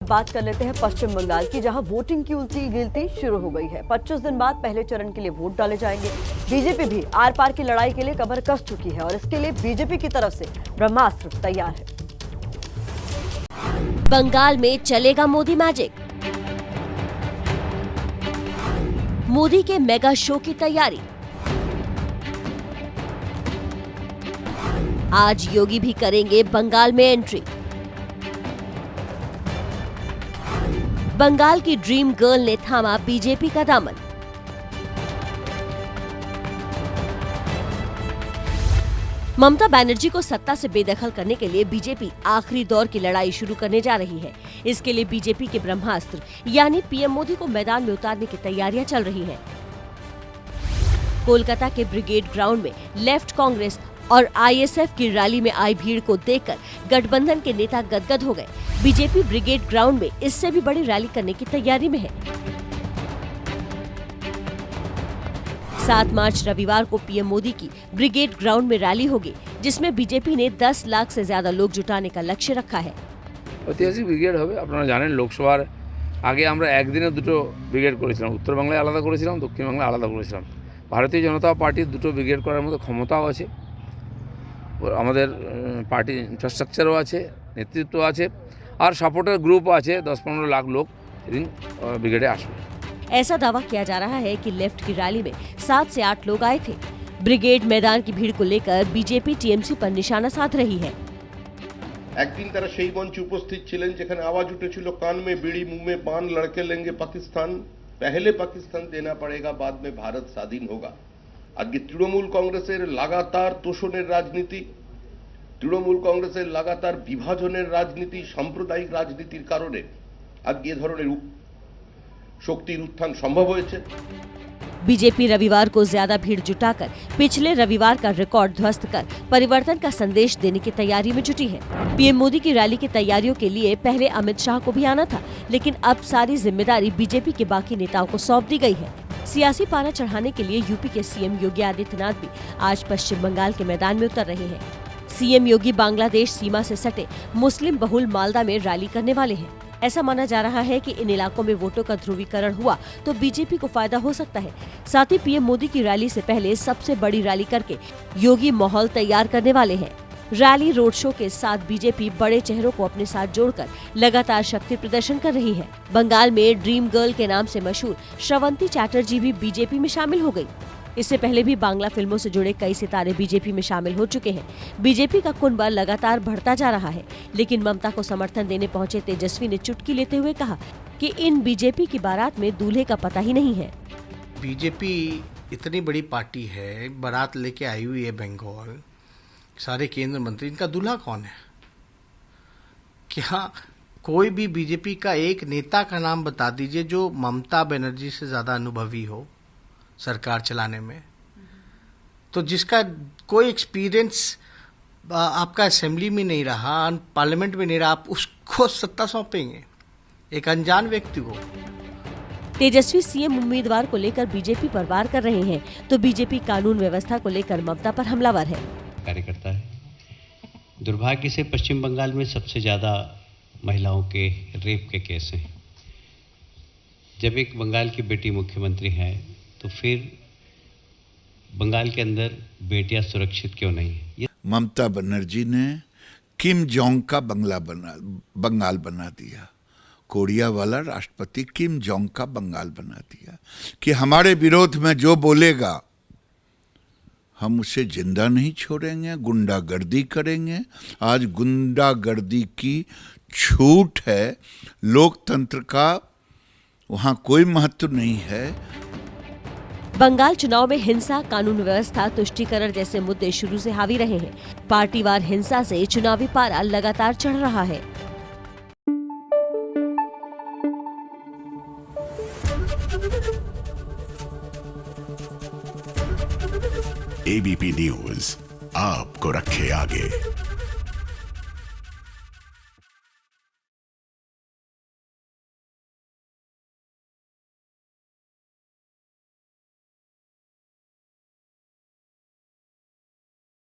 बात कर लेते हैं पश्चिम बंगाल की, जहां वोटिंग की उल्टी गिनती शुरू हो गई है। 25 दिन बाद पहले चरण के लिए वोट डाले जाएंगे। बीजेपी भी आर पार की लड़ाई के लिए कमर कस चुकी है और इसके लिए बीजेपी की तरफ से ब्रह्मास्त्र तैयार है। बंगाल में चलेगा मोदी मैजिक। मोदी के मेगा शो की तैयारी। आज योगी भी करेंगे बंगाल में एंट्री। बंगाल की ड्रीम गर्ल ने थामा बीजेपी का दामन। ममता बनर्जी को सत्ता से बेदखल करने के लिए बीजेपी आखिरी दौर की लड़ाई शुरू करने जा रही है। इसके लिए बीजेपी के ब्रह्मास्त्र यानी पीएम मोदी को मैदान में उतारने की तैयारियां चल रही हैं। कोलकाता के ब्रिगेड ग्राउंड में लेफ्ट कांग्रेस और आईएसएफ की रैली में आई भीड़ को देखकर गठबंधन के नेता गदगद हो गए। बीजेपी ब्रिगेड ग्राउंड में इससे भी बड़ी रैली करने की तैयारी में है। 7 मार्च रविवार को पीएम मोदी की ब्रिगेड ग्राउंड में रैली होगी, जिसमें बीजेपी ने 10 लाख से ज्यादा लोग जुटाने का लक्ष्य रखा है। ঐতিহাসিক ব্রিগেড হবে। আপনারা জানেন লোকসভার আগে আমরা একদিনে দুটো ব্রিগেড করেছিলাম, উত্তর বাংলায় আলাদা করেছিলাম, দক্ষিণ বাংলায় আলাদা করেছিলাম। ভারতীয় জনতা পার্টির দুটো ব্রিগেড করার মতো ক্ষমতাও আছে, আমাদের পার্টি ইনফ্রাস্ট্রাকচারও আছে, নেতৃত্ব আছে আর সাপোর্টার গ্রুপও আছে। 10-15 লাখ লোক এদিন ব্রিগেডে আসবে। ऐसा दावा किया जा रहा है कि लेफ्ट की रैली में 7 से 8 लोग आए थे। ब्रिगेड मैदान की भीड़ को लेकर बीजेपी टीएमसी पर निशाना साध रही है। একদিন তারা সেই মঞ্চে উপস্থিত ছিলেন যেখানে আওয়াজ উঠেছিল কান মে বিড়ি মুंह में पान लड़के लेंगे पाकिस्तान, पहले पाकिस्तान देना पड़ेगा बाद में भारत स्वाधीन होगा। আজকে তৃণমূল কংগ্রেসের লাগাতার তোষণের রাজনীতি, তৃণমূল কংগ্রেসের লাগাতার বিভাজনের রাজনীতি, সাম্প্রদায়িক রাজনীতির কারণে আজকে এ ধরনের শক্তির উত্থান সম্ভব হয়েছে। बीजेपी रविवार को ज्यादा भीड़ जुटाकर पिछले रविवार का रिकॉर्ड ध्वस्त कर परिवर्तन का संदेश देने की तैयारी में जुटी है। पीएम मोदी की रैली की तैयारियों के लिए पहले अमित शाह को भी आना था, लेकिन अब सारी जिम्मेदारी बीजेपी के बाकी नेताओं को सौंप दी गई है। सियासी पारा चढ़ाने के लिए यूपी के सीएम योगी आदित्यनाथ भी आज पश्चिम बंगाल के मैदान में उतर रहे हैं। सीएम योगी बांग्लादेश सीमा से सटे मुस्लिम बहुल मालदा में रैली करने वाले हैं। ऐसा माना जा रहा है कि इन इलाकों में वोटों का ध्रुवीकरण हुआ तो बीजेपी को फायदा हो सकता है। साथ ही पीएम मोदी की रैली से पहले सबसे बड़ी रैली करके योगी माहौल तैयार करने वाले हैं। रैली रोड शो के साथ बीजेपी बड़े चेहरों को अपने साथ जोड़कर लगातार शक्ति प्रदर्शन कर रही है। बंगाल में ड्रीम गर्ल के नाम से मशहूर श्रवंती चैटर्जी भी बीजेपी में शामिल हो गई। इससे पहले भी बांग्ला फिल्मों से जुड़े कई सितारे बीजेपी में शामिल हो चुके हैं। बीजेपी का कुनबा लगातार बढ़ता जा रहा है, लेकिन ममता को समर्थन देने पहुंचे तेजस्वी ने चुटकी लेते हुए कहा कि इन बीजेपी की बारात में दूल्हे का पता ही नहीं है। बीजेपी इतनी बड़ी पार्टी है, बारात लेके आई हुई है बंगाल, सारे केंद्र मंत्री, इनका दूल्हा कौन है? क्या कोई भी बीजेपी का एक नेता का नाम बता दीजिए जो ममता बनर्जी से ज्यादा अनुभवी हो सरकार चलाने में, तो जिसका कोई एक्सपीरियंस आपका असेंबली में नहीं रहा, पार्लियामेंट में नहीं रहा, आप उसको सत्ता सौंपेंगे एक अनजान व्यक्ति को? तेजस्वी सीएम उम्मीदवार को लेकर बीजेपी पर वार कर रहे हैं, तो बीजेपी कानून व्यवस्था को लेकर ममता पर हमलावर है। कार्यकर्ता है। दुर्भाग्य से पश्चिम बंगाल में सबसे ज्यादा महिलाओं के रेप के केस हैं। जब एक बंगाल की बेटी मुख्यमंत्री है तो फिर बंगाल के अंदर बेटियां सुरक्षित क्यों नहीं? ममता बनर्जी ने किम जोंग का बंगाल बना दिया। कोरिया वाला राष्ट्रपति किम जोंग का बंगाल बना दिया कि हमारे विरोध में जो बोलेगा हम उसे जिंदा नहीं छोड़ेंगे, गुंडागर्दी करेंगे। आज गुंडागर्दी की छूट है, लोकतंत्र का वहाँ कोई महत्व नहीं है। बंगाल चुनाव में हिंसा, कानून व्यवस्था, तुष्टीकरण जैसे मुद्दे शुरू से हावी रहे हैं। पार्टीवार हिंसा से चुनावी पारा लगातार चढ़ रहा है। एबीपी न्यूज आपको रखे आगे।